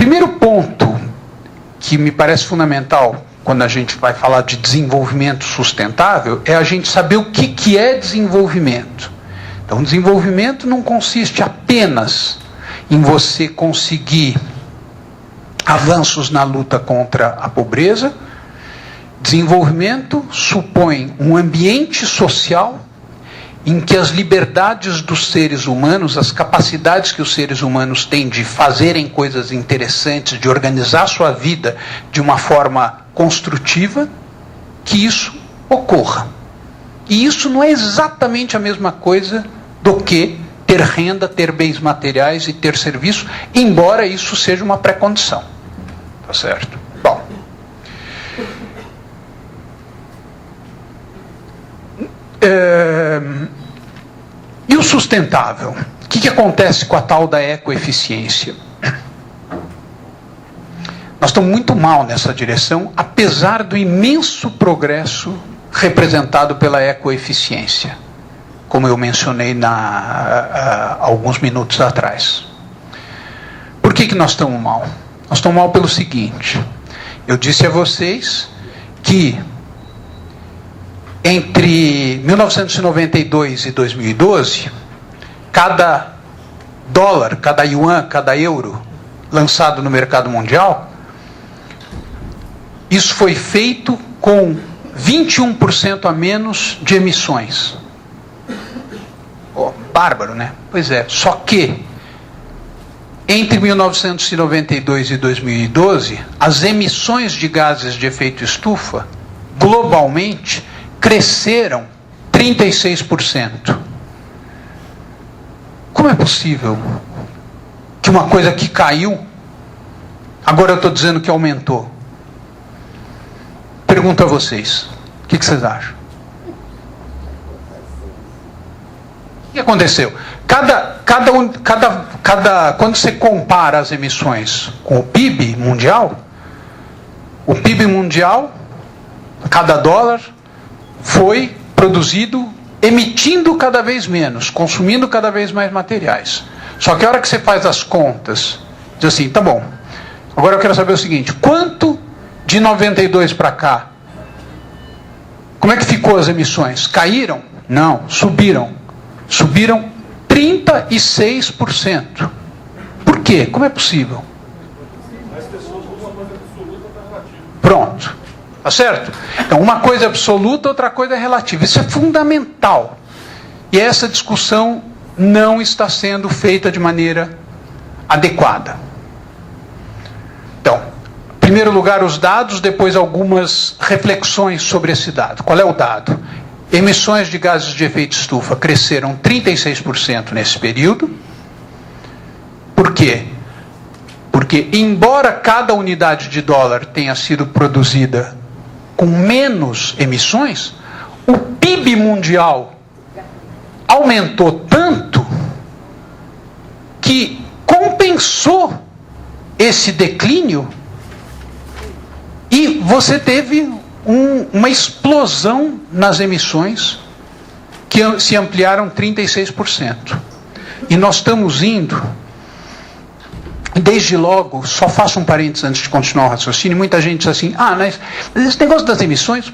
primeiro ponto que me parece fundamental quando a gente vai falar de desenvolvimento sustentável é a gente saber o que é desenvolvimento. Então, desenvolvimento não consiste apenas em você conseguir avanços na luta contra a pobreza. Desenvolvimento supõe um ambiente social em que as liberdades dos seres humanos, as capacidades que os seres humanos têm de fazerem coisas interessantes, de organizar sua vida de uma forma construtiva, que isso ocorra. E isso não é exatamente a mesma coisa do que ter renda, ter bens materiais e ter serviço, embora isso seja uma pré-condição. Tá certo? Bom. E o sustentável? O que acontece com a tal da ecoeficiência? Nós estamos muito mal nessa direção, apesar do imenso progresso representado pela ecoeficiência, como eu mencionei alguns minutos atrás. Por que nós estamos mal? Nós estamos mal pelo seguinte: eu disse a vocês que entre 1992 e 2012, cada dólar, cada yuan, cada euro lançado no mercado mundial, isso foi feito com 21% a menos de emissões. Oh, bárbaro, né? Pois é, só que entre 1992 e 2012, as emissões de gases de efeito estufa, globalmente, cresceram 36%. Como é possível que uma coisa que caiu, agora eu estou dizendo que aumentou? Pergunto a vocês, o que vocês acham? O que aconteceu? Quando você compara as emissões com o PIB mundial, cada dólar foi produzido emitindo cada vez menos, consumindo cada vez mais materiais. Só que a hora que você faz as contas, diz assim, tá bom, agora eu quero saber o seguinte: quanto de 92 para cá, como é que ficou as emissões? Caíram? Não, subiram. Subiram 36%. Por quê? Como é possível? Pronto. Tá certo? Então, uma coisa é absoluta, outra coisa é relativa. Isso é fundamental. E essa discussão não está sendo feita de maneira adequada. Então, em primeiro lugar, os dados, depois algumas reflexões sobre esse dado. Qual é o dado? Emissões de gases de efeito estufa cresceram 36% nesse período. Por quê? Porque, embora cada unidade de dólar tenha sido produzida com menos emissões, o PIB mundial aumentou tanto que compensou esse declínio e você teve uma explosão nas emissões que se ampliaram 36%. E nós estamos indo, desde logo, só faço um parênteses antes de continuar o raciocínio, muita gente diz assim, mas esse negócio das emissões,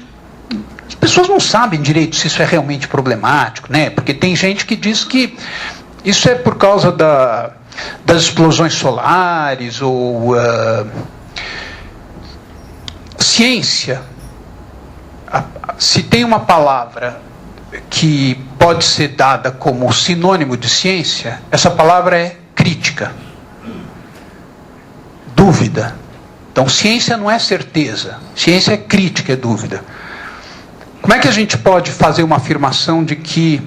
as pessoas não sabem direito se isso é realmente problemático, né? Porque tem gente que diz que isso é por causa das explosões solares, ou ciência. Se tem uma palavra que pode ser dada como sinônimo de ciência, essa palavra é crítica. Dúvida. Então, ciência não é certeza. Ciência é crítica, é dúvida. Como é que a gente pode fazer uma afirmação de que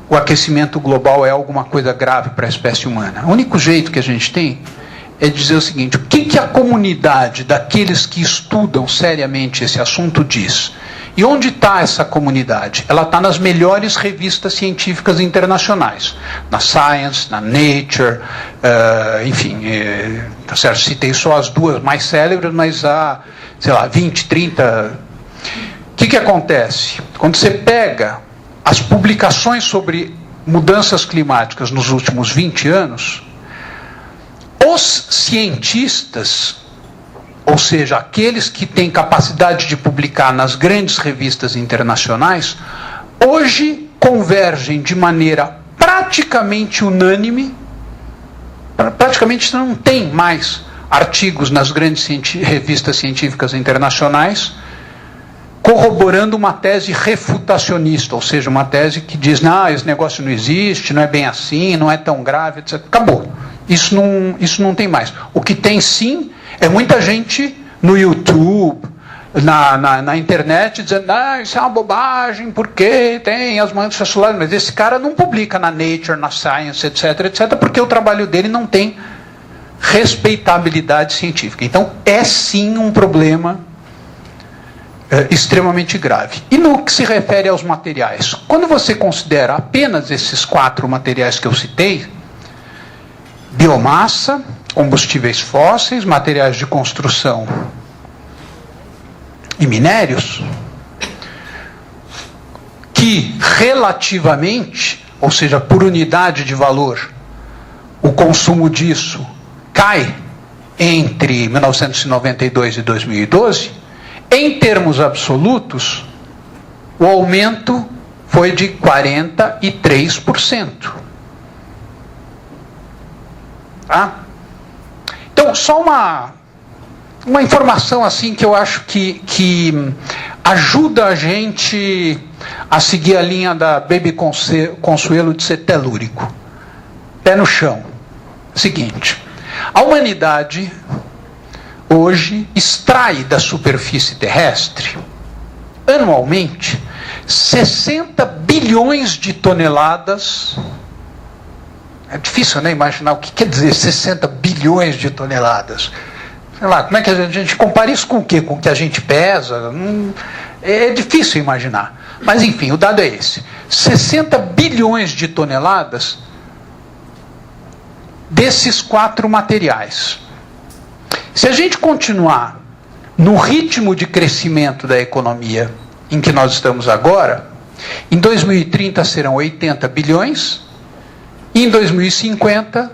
o aquecimento global é alguma coisa grave para a espécie humana? O único jeito que a gente tem é dizer o seguinte: o que a comunidade daqueles que estudam seriamente esse assunto diz? E onde está essa comunidade? Ela está nas melhores revistas científicas internacionais. Na Science, na Nature, enfim, tá certo? Citei só as duas mais célebres, mas há, 20, 30... O que acontece? Quando você pega as publicações sobre mudanças climáticas nos últimos 20 anos, Os cientistas, ou seja, aqueles que têm capacidade de publicar nas grandes revistas internacionais, hoje convergem de maneira praticamente unânime, praticamente não tem mais artigos nas grandes revistas científicas internacionais, corroborando uma tese refutacionista, ou seja, uma tese que diz, não, esse negócio não existe, não é bem assim, não é tão grave, etc. Acabou. Isso não tem mais. O que tem sim é muita gente no YouTube, na internet, dizendo, isso é uma bobagem, porque tem as manchas solares, mas esse cara não publica na Nature, na Science, etc., etc., porque o trabalho dele não tem respeitabilidade científica. Então, é sim um problema extremamente grave. E no que se refere aos materiais, quando você considera apenas esses 4 materiais que eu citei, biomassa, combustíveis fósseis, materiais de construção e minérios, que relativamente, ou seja, por unidade de valor, o consumo disso cai entre 1992 e 2012, em termos absolutos, o aumento foi de 43%. Tá? Então, só uma informação assim que eu acho que ajuda a gente a seguir a linha da Baby Consuelo de ser telúrico. Pé no chão. Seguinte, a humanidade hoje extrai da superfície terrestre, anualmente, 60 bilhões de toneladas. É difícil, né, imaginar o que quer dizer 60 bilhões de toneladas. Sei lá, como é que a gente compara isso com o quê? Com o que a gente pesa? É difícil imaginar. Mas, enfim, o dado é esse. 60 bilhões de toneladas desses 4 materiais. Se a gente continuar no ritmo de crescimento da economia em que nós estamos agora, em 2030 serão 80 bilhões, e em 2050,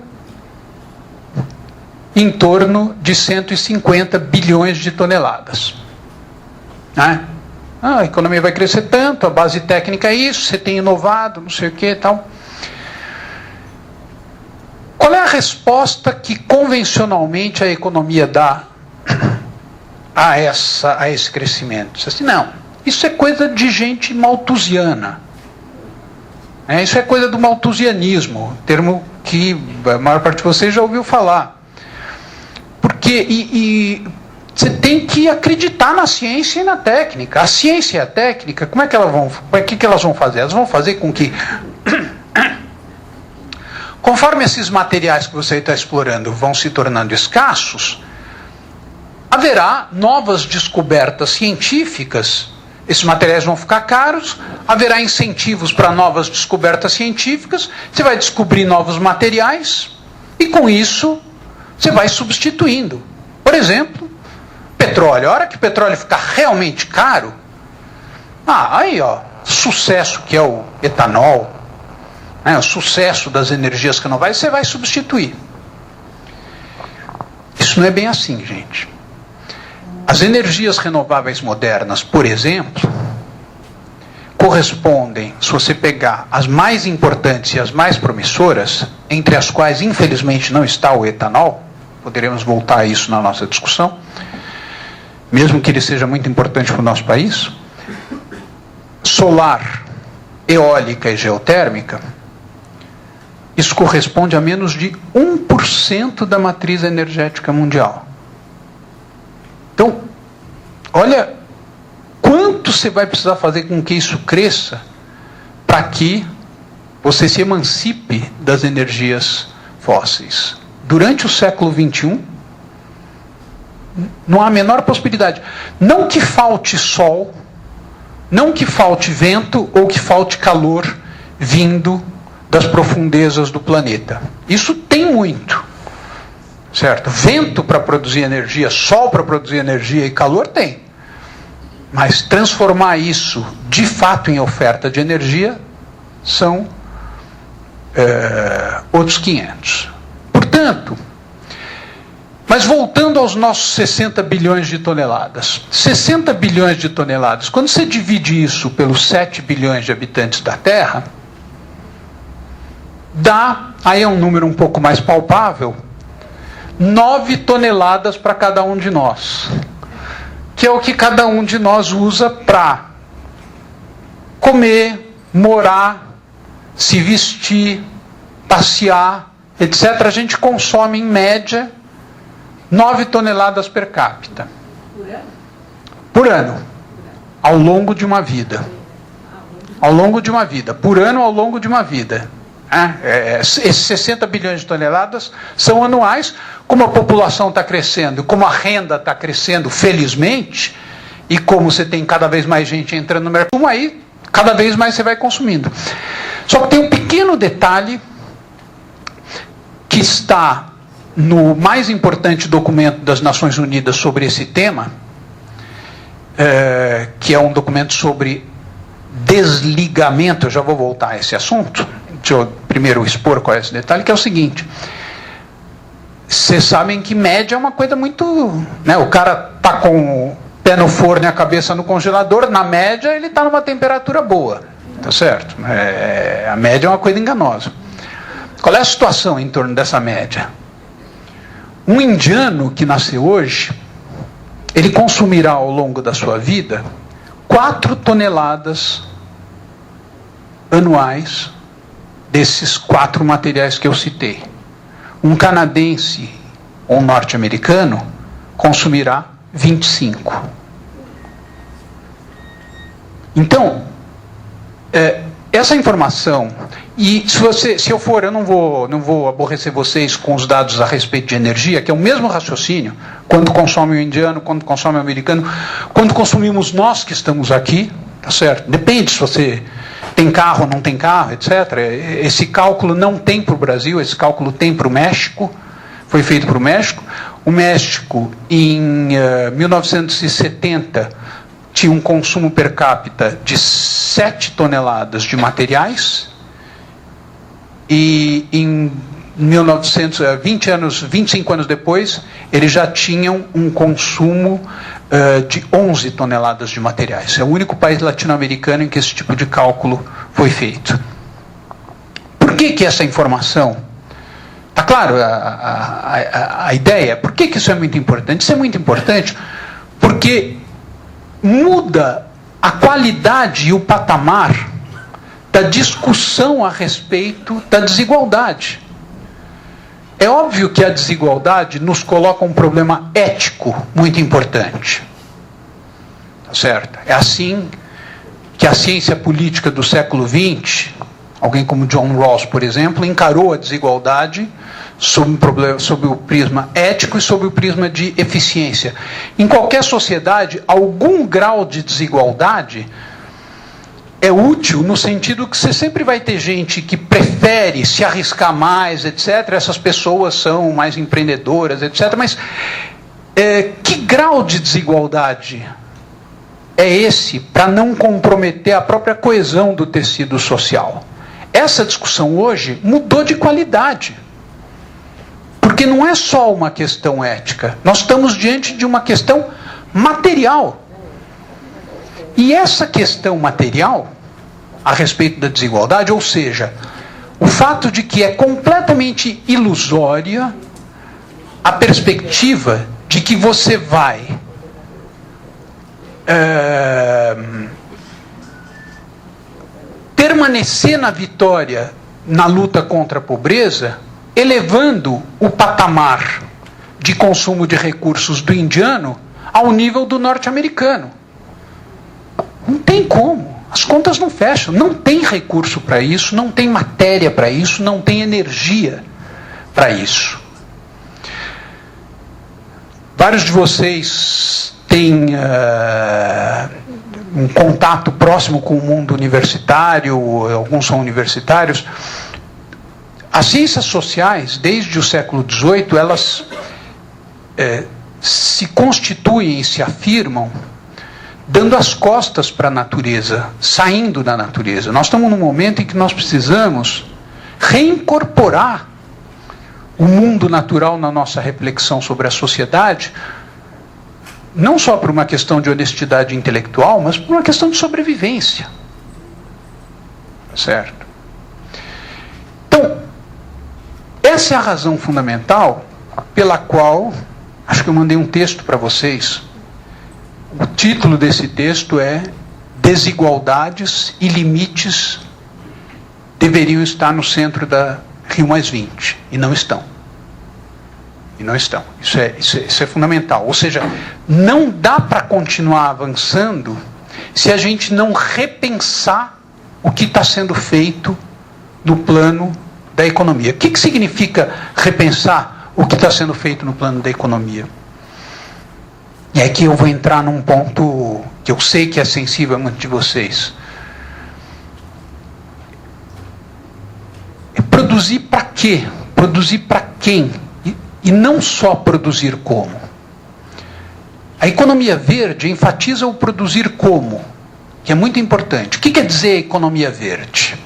em torno de 150 bilhões de toneladas. Né? A economia vai crescer tanto, a base técnica é isso, você tem inovado, não sei o que e tal. Qual é a resposta que convencionalmente a economia dá a esse crescimento? Diz assim, não, isso é coisa de gente malthusiana. Isso é coisa do malthusianismo, termo que a maior parte de vocês já ouviu falar. Porque você tem que acreditar na ciência e na técnica. A ciência e a técnica, como é que elas vão fazer? Elas vão fazer com que, conforme esses materiais que você está explorando vão se tornando escassos, haverá novas descobertas científicas. Esses materiais vão ficar caros, haverá incentivos para novas descobertas científicas, você vai descobrir novos materiais, e com isso você vai substituindo. Por exemplo, petróleo. A hora que o petróleo ficar realmente caro, aí ó, sucesso que é o etanol, o sucesso das energias renováveis, você vai substituir. Isso não é bem assim, gente. As energias renováveis modernas, por exemplo, correspondem, se você pegar as mais importantes e as mais promissoras, entre as quais infelizmente não está o etanol, poderemos voltar a isso na nossa discussão, mesmo que ele seja muito importante para o nosso país, solar, eólica e geotérmica, isso corresponde a menos de 1% da matriz energética mundial. Então, olha quanto você vai precisar fazer com que isso cresça para que você se emancipe das energias fósseis. Durante o século XXI, não há a menor possibilidade. Não que falte sol, não que falte vento ou que falte calor vindo das profundezas do planeta. Isso tem muito. Certo? Vento para produzir energia, sol para produzir energia e calor tem. Mas transformar isso de fato em oferta de energia são outros 500. Portanto, Mas voltando aos nossos 60 bilhões de toneladas. 60 bilhões de toneladas, quando você divide isso pelos 7 bilhões de habitantes da Terra, dá, aí é um número um pouco mais palpável, 9 toneladas para cada um de nós. Que é o que cada um de nós usa para comer, morar, se vestir, passear, etc. A gente consome, em média, 9 toneladas per capita. Por ano. Ao longo de uma vida. Ao longo de uma vida. Por ano, ao longo de uma vida. Esses 60 bilhões de toneladas são anuais. Como a população está crescendo, como a renda está crescendo, felizmente, e como você tem cada vez mais gente entrando no mercado, aí cada vez mais você vai consumindo. Só que tem um pequeno detalhe que está no mais importante documento das Nações Unidas sobre esse tema, que é um documento sobre desligamento. Eu já vou voltar a esse assunto. Deixa eu primeiro expor qual é esse detalhe, que é o seguinte. Vocês sabem que média é uma coisa muito... né, o cara está com o pé no forno e a cabeça no congelador, na média ele está numa temperatura boa. Tá certo? A média é uma coisa enganosa. Qual é a situação em torno dessa média? Um indiano que nasceu hoje, ele consumirá ao longo da sua vida 4 toneladas anuais desses 4 materiais que eu citei. Um canadense ou um norte-americano consumirá 25. Então, essa informação, e se eu for, eu não vou aborrecer vocês com os dados a respeito de energia, que é o mesmo raciocínio, quando consome o indiano, quando consome o americano, quando consumimos nós que estamos aqui, tá certo? Depende se você tem carro ou não tem carro, etc. Esse cálculo não tem para o Brasil, esse cálculo tem para o México, foi feito para o México. O México, em 1970, tinha um consumo per capita de 7 toneladas de materiais, e em 25 anos depois, eles já tinham um consumo de 11 toneladas de materiais. É o único país latino-americano em que esse tipo de cálculo foi feito. Por que essa informação? Está claro a ideia? Por que isso é muito importante? Isso é muito importante porque muda a qualidade e o patamar da discussão a respeito da desigualdade. É óbvio que a desigualdade nos coloca um problema ético muito importante. Tá certo? É assim que a ciência política do século XX, alguém como John Rawls, por exemplo, encarou a desigualdade sob o prisma ético e sob o prisma de eficiência. Em qualquer sociedade, algum grau de desigualdade é útil no sentido que você sempre vai ter gente que prefere se arriscar mais, etc. Essas pessoas são mais empreendedoras, etc. Mas que grau de desigualdade é esse para não comprometer a própria coesão do tecido social? Essa discussão hoje mudou de qualidade. Porque não é só uma questão ética. Nós estamos diante de uma questão material. E essa questão material, a respeito da desigualdade, ou seja, o fato de que é completamente ilusória a perspectiva de que você vai permanecer na vitória na luta contra a pobreza, elevando o patamar de consumo de recursos do indiano ao nível do norte-americano. Não tem como. As contas não fecham. Não tem recurso para isso, não tem matéria para isso, não tem energia para isso. Vários de vocês têm um contato próximo com o mundo universitário, alguns são universitários. As ciências sociais, desde o século XVIII, elas se constituem e se afirmam dando as costas para a natureza, saindo da natureza. Nós estamos num momento em que nós precisamos reincorporar o mundo natural na nossa reflexão sobre a sociedade, não só por uma questão de honestidade intelectual, mas por uma questão de sobrevivência. Certo? Então, essa é a razão fundamental pela qual, acho que eu mandei um texto para vocês. O título desse texto é Desigualdades e Limites deveriam estar no centro da Rio+20, e não estão. E não estão. Isso é fundamental. Ou seja, não dá para continuar avançando se a gente não repensar o que está sendo feito no plano da economia. O que significa repensar o que está sendo feito no plano da economia? E aqui eu vou entrar num ponto que eu sei que é sensível a muitos de vocês. É produzir para quê? Produzir para quem? E não só produzir como. A economia verde enfatiza o produzir como, que é muito importante. O que quer dizer economia verde?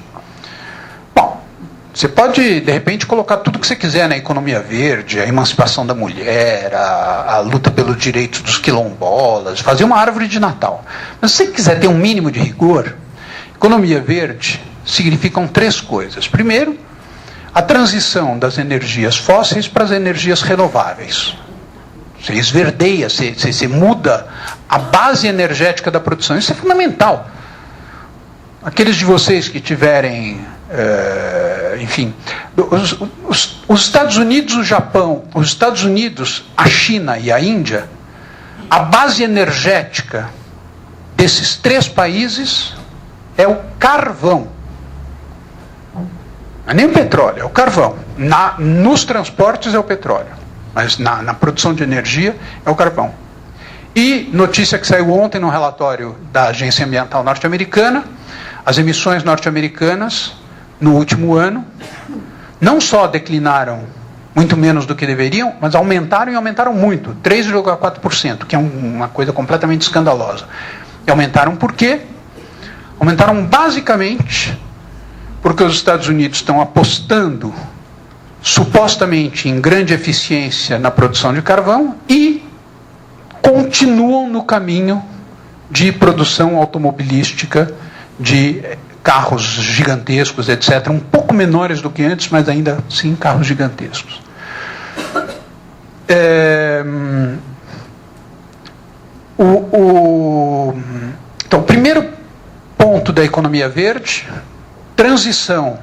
Bom, você pode, de repente, colocar tudo o que você quiser na economia verde, a emancipação da mulher, a luta pelos direitos dos quilombolas, fazer uma árvore de Natal. Mas se você quiser ter um mínimo de rigor, economia verde significam 3 coisas. Primeiro, a transição das energias fósseis para as energias renováveis. Você esverdeia, você muda a base energética da produção. Isso é fundamental. Aqueles de vocês que tiverem, enfim, os Estados Unidos, o Japão, os Estados Unidos, a China e a Índia, a base energética desses 3 países é o carvão. Não é nem o petróleo, é o carvão. Nos transportes é o petróleo, mas na produção de energia é o carvão. E notícia que saiu ontem no relatório da Agência Ambiental Norte-Americana, as emissões norte-americanas no último ano não só declinaram muito menos do que deveriam, mas aumentaram e aumentaram muito, 3,4%, que é uma coisa completamente escandalosa. E aumentaram por quê? Aumentaram basicamente porque os Estados Unidos estão apostando supostamente em grande eficiência na produção de carvão e continuam no caminho de produção automobilística de carros gigantescos, etc., um pouco menores do que antes, mas ainda assim carros gigantescos. Então, o primeiro ponto da economia verde, transição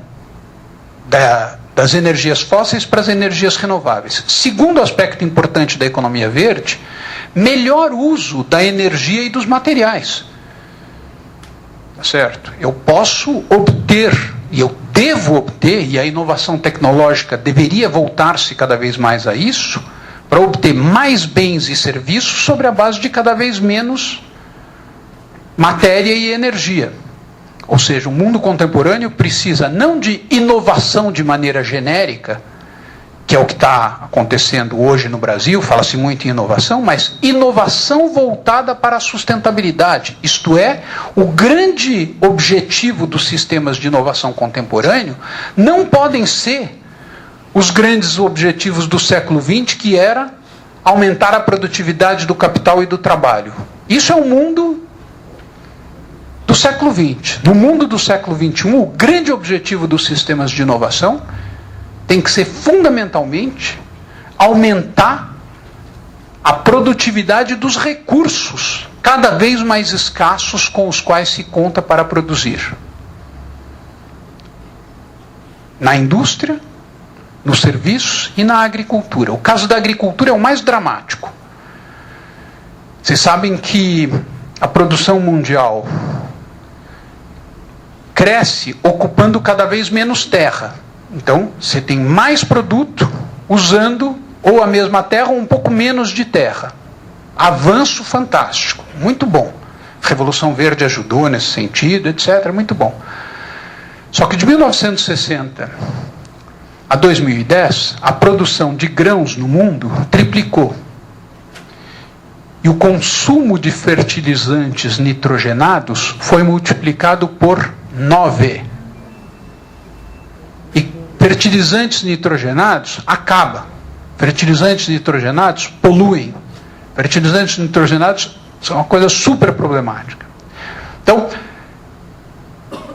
das energias fósseis para as energias renováveis. Segundo aspecto importante da economia verde, melhor uso da energia e dos materiais. Tá certo? Eu posso obter, e eu devo obter, e a inovação tecnológica deveria voltar-se cada vez mais a isso, para obter mais bens e serviços sobre a base de cada vez menos matéria e energia. Ou seja, o mundo contemporâneo precisa não de inovação de maneira genérica, que é o que está acontecendo hoje no Brasil, fala-se muito em inovação, mas inovação voltada para a sustentabilidade. Isto é, o grande objetivo dos sistemas de inovação contemporâneo não podem ser os grandes objetivos do século XX, que era aumentar a produtividade do capital e do trabalho. Isso é o mundo do século XX. No mundo do século XXI, o grande objetivo dos sistemas de inovação tem que ser fundamentalmente aumentar a produtividade dos recursos cada vez mais escassos com os quais se conta para produzir. Na indústria, nos serviços e na agricultura. O caso da agricultura é o mais dramático. Vocês sabem que a produção mundial cresce ocupando cada vez menos terra. Então, você tem mais produto usando ou a mesma terra ou um pouco menos de terra. Avanço fantástico, muito bom. Revolução Verde ajudou nesse sentido, etc., muito bom. Só que de 1960 a 2010, a produção de grãos no mundo triplicou. E o consumo de fertilizantes nitrogenados foi multiplicado por 9. E fertilizantes nitrogenados, acaba. Fertilizantes nitrogenados poluem. Fertilizantes nitrogenados são uma coisa super problemática. Então,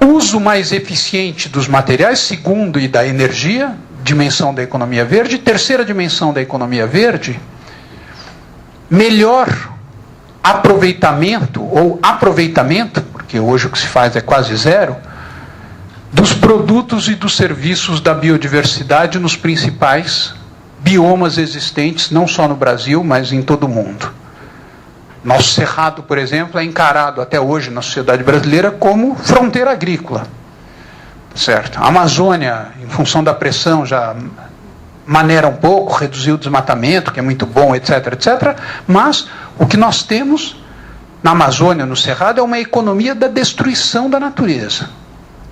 uso mais eficiente dos materiais, segundo, e da energia, dimensão da economia verde. Terceira dimensão da economia verde, melhor aproveitamento, porque hoje o que se faz é quase zero, dos produtos e dos serviços da biodiversidade nos principais biomas existentes, não só no Brasil, mas em todo o mundo. Nosso cerrado, por exemplo, é encarado até hoje na sociedade brasileira como fronteira agrícola. Certo? A Amazônia, em função da pressão, já maneira um pouco, reduziu o desmatamento, que é muito bom, etc, etc. Mas o que nós temos na Amazônia, no cerrado, é uma economia da destruição da natureza.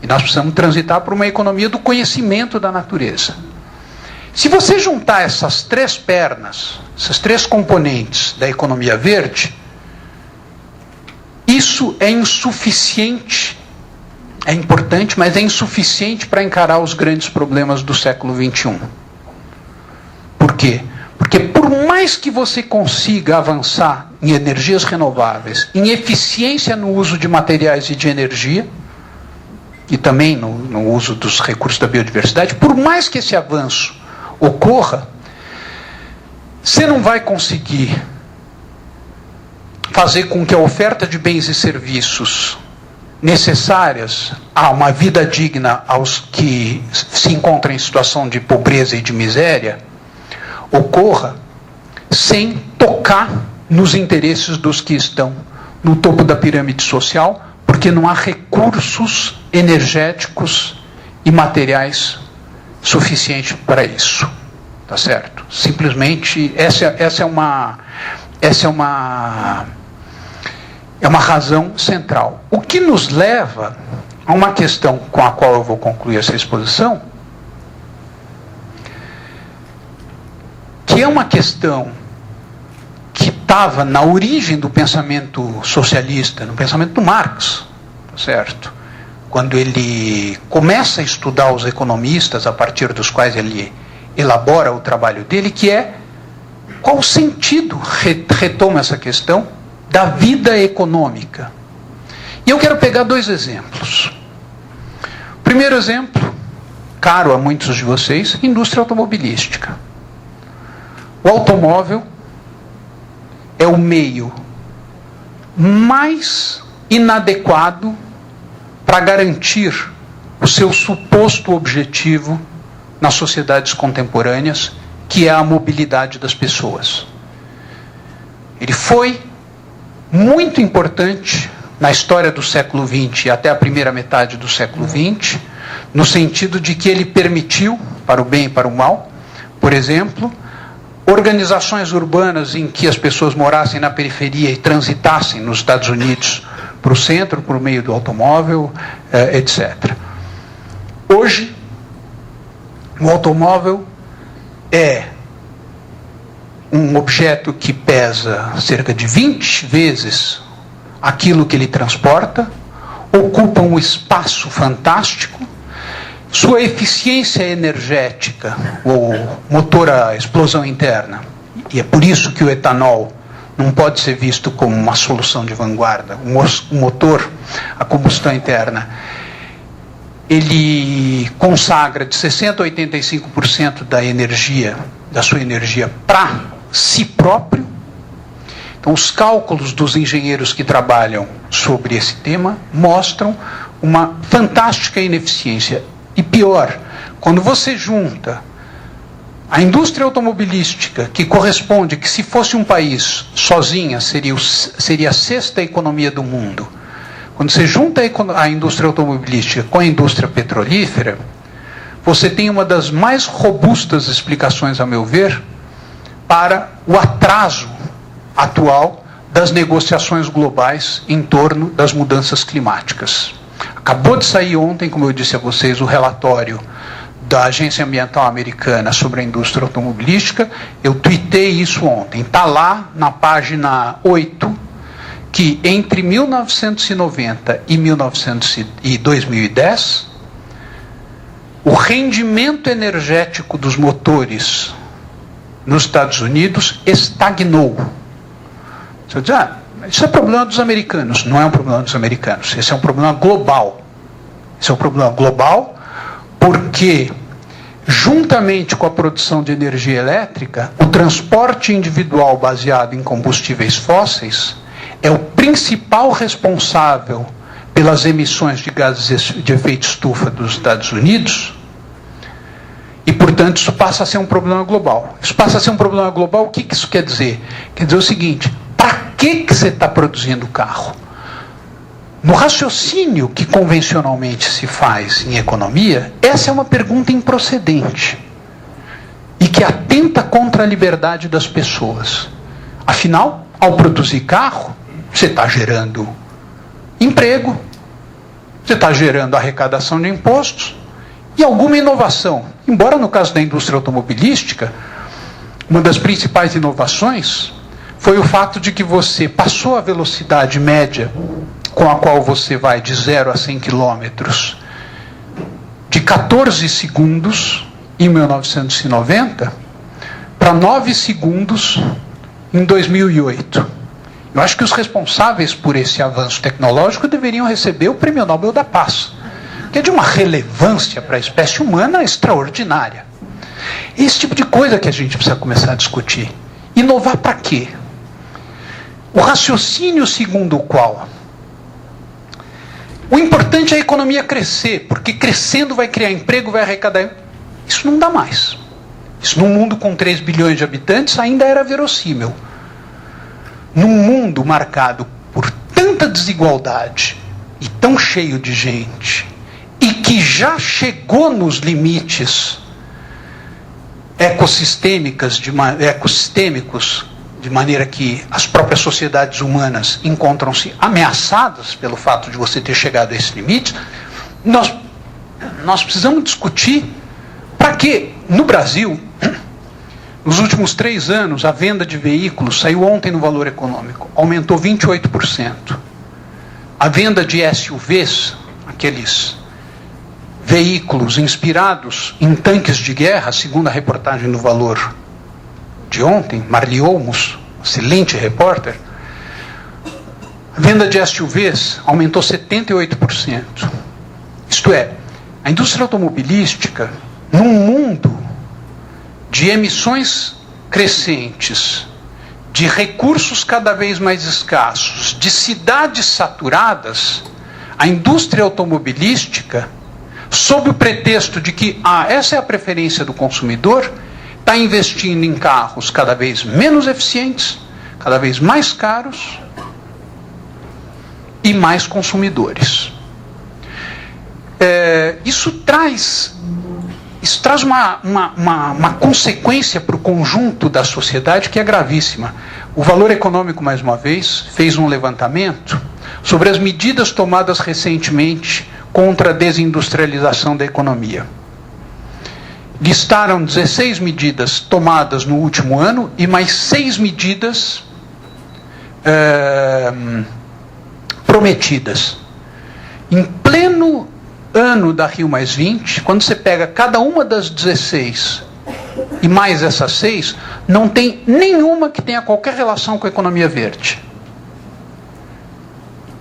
E nós precisamos transitar para uma economia do conhecimento da natureza. Se você juntar essas três pernas, essas três componentes da economia verde, isso é insuficiente, é importante, mas é insuficiente para encarar os grandes problemas do século XXI. Por quê? Porque por mais que você consiga avançar em energias renováveis, em eficiência no uso de materiais e de energia, e também no uso dos recursos da biodiversidade, por mais que esse avanço ocorra, você não vai conseguir fazer com que a oferta de bens e serviços necessárias a uma vida digna aos que se encontram em situação de pobreza e de miséria ocorra sem tocar nos interesses dos que estão no topo da pirâmide social, porque não há recursos energéticos e materiais suficientes para isso. Tá certo? Simplesmente, essa é uma razão central. O que nos leva a uma questão com a qual eu vou concluir essa exposição, que é uma questão que estava na origem do pensamento socialista, no pensamento do Marx, tá certo? Quando ele começa a estudar os economistas a partir dos quais ele elabora o trabalho dele, que é qual o sentido, retoma essa questão, da vida econômica. E eu quero pegar dois exemplos. O primeiro exemplo, caro a muitos de vocês, indústria automobilística. O automóvel é o meio mais inadequado para garantir o seu suposto objetivo nas sociedades contemporâneas, que é a mobilidade das pessoas. Ele foi muito importante na história do século XX e até a primeira metade do século XX, no sentido de que ele permitiu, para o bem e para o mal, por exemplo, organizações urbanas em que as pessoas morassem na periferia e transitassem nos Estados Unidos para o centro, por meio do automóvel, etc. Hoje, o automóvel é um objeto que pesa cerca de 20 vezes aquilo que ele transporta, ocupa um espaço fantástico, sua eficiência energética, o motor a explosão interna, e é por isso que o etanol não pode ser visto como uma solução de vanguarda, o motor a combustão interna, ele consagra de 60% a 85% da energia, da sua energia para si próprio. Então, os cálculos dos engenheiros que trabalham sobre esse tema mostram uma fantástica ineficiência. E pior, quando você junta a indústria automobilística, que corresponde, que se fosse um país sozinha, seria a sexta economia do mundo. Quando você junta a indústria automobilística com a indústria petrolífera, você tem uma das mais robustas explicações, a meu ver, para o atraso atual das negociações globais em torno das mudanças climáticas. Acabou de sair ontem, como eu disse a vocês, o relatório da Agência Ambiental Americana sobre a indústria automobilística. Eu tuitei isso ontem. Está lá na página 8, que entre 1990 e 2010, o rendimento energético dos motores nos Estados Unidos estagnou. Você diz, isso é problema dos americanos. Não é um problema dos americanos. Esse é um problema global. Esse é um problema global porque, juntamente com a produção de energia elétrica, o transporte individual baseado em combustíveis fósseis é o principal responsável pelas emissões de gases de efeito estufa dos Estados Unidos. E, portanto, isso passa a ser um problema global. Isso passa a ser um problema global, o que isso quer dizer? Quer dizer o seguinte, para que você está produzindo carro? No raciocínio que convencionalmente se faz em economia, essa é uma pergunta improcedente e que atenta contra a liberdade das pessoas. Afinal, ao produzir carro, você está gerando emprego, você está gerando arrecadação de impostos e alguma inovação. Embora no caso da indústria automobilística, uma das principais inovações foi o fato de que você passou a velocidade média com a qual você vai de 0 a 100 km de 14 segundos em 1990 para 9 segundos em 2008. Eu acho que os responsáveis por esse avanço tecnológico deveriam receber o Prêmio Nobel da Paz, que é de uma relevância para a espécie humana extraordinária. Esse tipo de coisa que a gente precisa começar a discutir. Inovar para quê? O raciocínio segundo o qual o importante é a economia crescer, porque crescendo vai criar emprego, vai arrecadar. Isso não dá mais. Isso num mundo com 3 bilhões de habitantes ainda era verossímil. Num mundo marcado por tanta desigualdade e tão cheio de gente, e que já chegou nos limites ecossistêmicos, de maneira que as próprias sociedades humanas encontram-se ameaçadas pelo fato de você ter chegado a esse limite, nós precisamos discutir para que, no Brasil, nos últimos 3 anos, a venda de veículos, saiu ontem no Valor Econômico, aumentou 28%. A venda de SUVs, aqueles veículos inspirados em tanques de guerra, segundo a reportagem no Valor de ontem, Marli Olmos, excelente repórter, a venda de SUVs aumentou 78%. Isto é, a indústria automobilística, num mundo de emissões crescentes, de recursos cada vez mais escassos, de cidades saturadas, a indústria automobilística, sob o pretexto de que essa é a preferência do consumidor, está investindo em carros cada vez menos eficientes, cada vez mais caros e mais consumidores. Isso traz uma consequência para o conjunto da sociedade que é gravíssima. O Valor Econômico, mais uma vez, fez um levantamento sobre as medidas tomadas recentemente contra a desindustrialização da economia. Listaram 16 medidas tomadas no último ano e mais 6 medidas prometidas. Em pleno ano da Rio+20, quando você pega cada uma das 16 e mais essas 6, não tem nenhuma que tenha qualquer relação com a economia verde.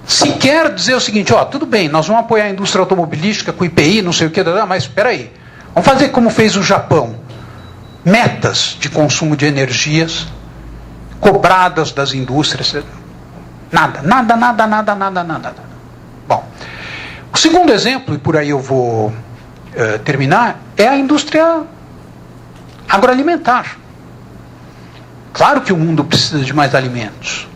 Se quer dizer o seguinte, tudo bem, nós vamos apoiar a indústria automobilística com IPI, não sei o que, mas espera aí. Vamos fazer como fez o Japão. Metas de consumo de energias cobradas das indústrias. Nada. Bom, o segundo exemplo, e por aí eu vou terminar, é a indústria agroalimentar. Claro que o mundo precisa de mais alimentos.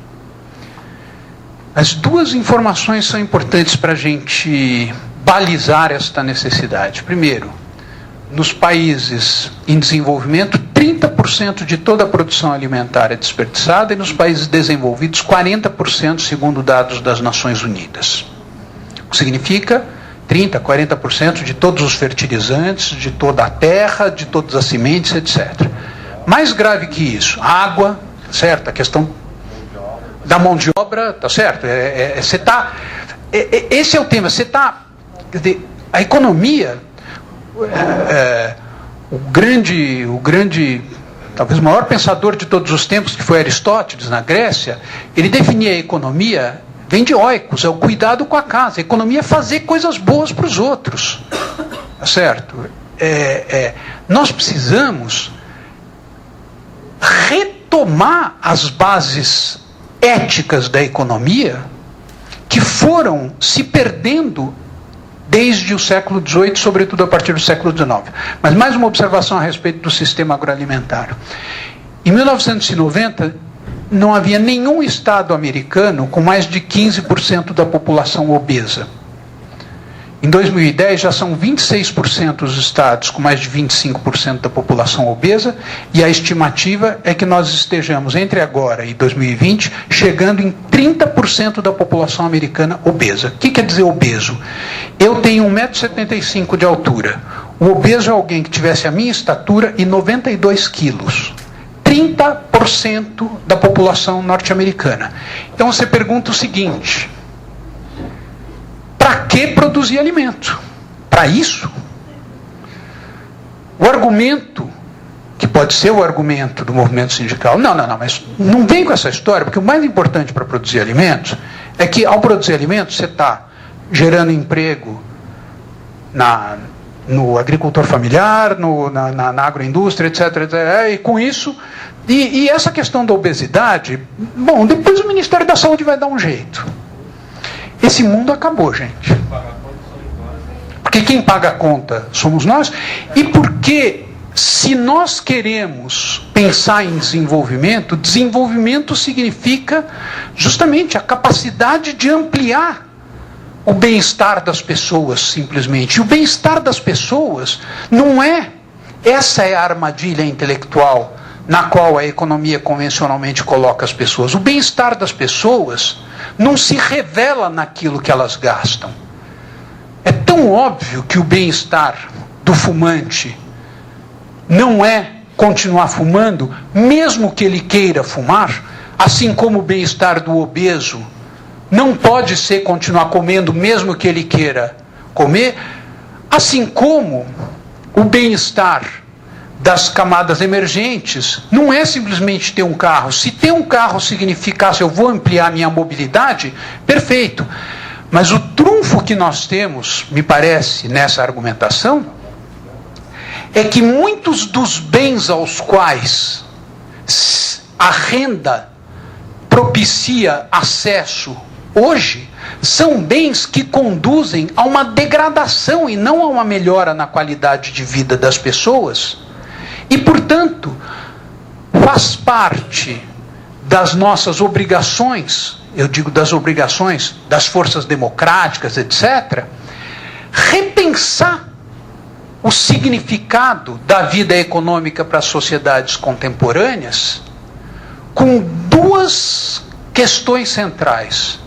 As 2 informações são importantes para a gente balizar esta necessidade. Primeiro, nos países em desenvolvimento, 30% de toda a produção alimentar é desperdiçada, e nos países desenvolvidos, 40%, segundo dados das Nações Unidas. O que significa 30%, 40% de todos os fertilizantes, de toda a terra, de todas as sementes, etc. Mais grave que isso, água, certo? A questão da mão de obra, tá certo? Esse é o tema. A economia, o grande, talvez o maior pensador de todos os tempos, que foi Aristóteles, na Grécia, ele definia a economia, vem de oikos, é o cuidado com a casa. A economia é fazer coisas boas para os outros. Tá certo? Nós precisamos retomar as bases éticas da economia que foram se perdendo desde o século XVIII, sobretudo a partir do século XIX. Mas mais uma observação a respeito do sistema agroalimentar. Em 1990, não havia nenhum estado americano com mais de 15% da população obesa. Em 2010, já são 26% os estados com mais de 25% da população obesa, e a estimativa é que nós estejamos, entre agora e 2020, chegando em 30% da população americana obesa. O que quer dizer obeso? Eu tenho 1,75 m de altura. O obeso é alguém que tivesse a minha estatura e 92 quilos. 30% da população norte-americana. Então você pergunta o seguinte: para que produzir alimento? Para isso? O argumento, que pode ser o argumento do movimento sindical, não, mas não vem com essa história, porque o mais importante para produzir alimentos é que, ao produzir alimentos, você está gerando emprego no agricultor familiar, na agroindústria, etc. E com isso, e essa questão da obesidade, bom, depois o Ministério da Saúde vai dar um jeito. Esse mundo acabou, gente. Porque quem paga a conta somos nós. E porque, se nós queremos pensar em desenvolvimento, desenvolvimento significa justamente a capacidade de ampliar o bem-estar das pessoas, simplesmente. E o bem-estar das pessoas não é... Essa é a armadilha intelectual na qual a economia convencionalmente coloca as pessoas. O bem-estar das pessoas não se revela naquilo que elas gastam. É tão óbvio que o bem-estar do fumante não é continuar fumando, mesmo que ele queira fumar, assim como o bem-estar do obeso não pode ser continuar comendo, mesmo que ele queira comer, assim como o bem-estar das camadas emergentes não é simplesmente ter um carro. Se ter um carro significasse eu vou ampliar minha mobilidade, perfeito. Mas o trunfo que nós temos, me parece, nessa argumentação, é que muitos dos bens aos quais a renda propicia acesso hoje são bens que conduzem a uma degradação e não a uma melhora na qualidade de vida das pessoas. E, portanto, faz parte das nossas obrigações, eu digo das obrigações das forças democráticas, etc., repensar o significado da vida econômica para as sociedades contemporâneas com duas questões centrais.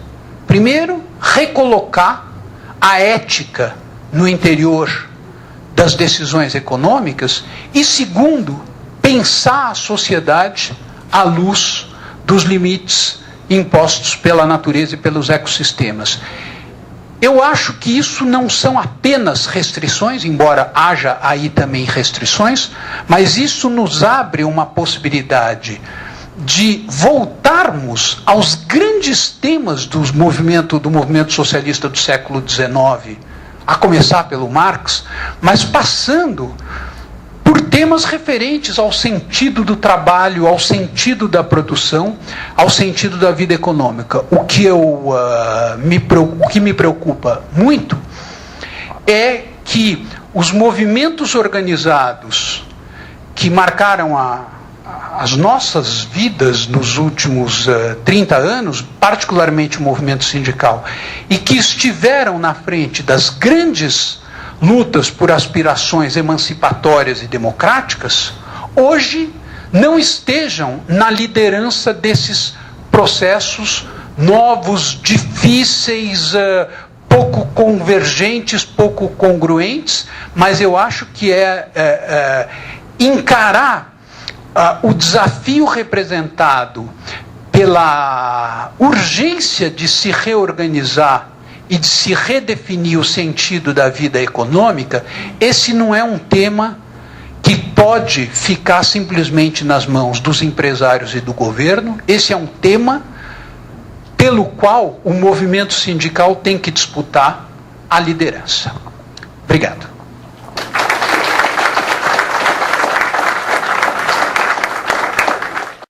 Primeiro, recolocar a ética no interior das decisões econômicas, e segundo, pensar a sociedade à luz dos limites impostos pela natureza e pelos ecossistemas. Eu acho que isso não são apenas restrições, embora haja aí também restrições, mas isso nos abre uma possibilidade de voltarmos aos grandes temas do movimento socialista do século XIX, a começar pelo Marx, mas passando por temas referentes ao sentido do trabalho, ao sentido da produção, ao sentido da vida econômica. O que me preocupa muito é que os movimentos organizados que marcaram as nossas vidas nos últimos 30 anos, particularmente o movimento sindical, e que estiveram na frente das grandes lutas por aspirações emancipatórias e democráticas, hoje não estejam na liderança desses processos novos, difíceis, pouco convergentes, pouco congruentes, mas eu acho que encarar o desafio representado pela urgência de se reorganizar e de se redefinir o sentido da vida econômica, esse não é um tema que pode ficar simplesmente nas mãos dos empresários e do governo. Esse é um tema pelo qual o movimento sindical tem que disputar a liderança. Obrigado.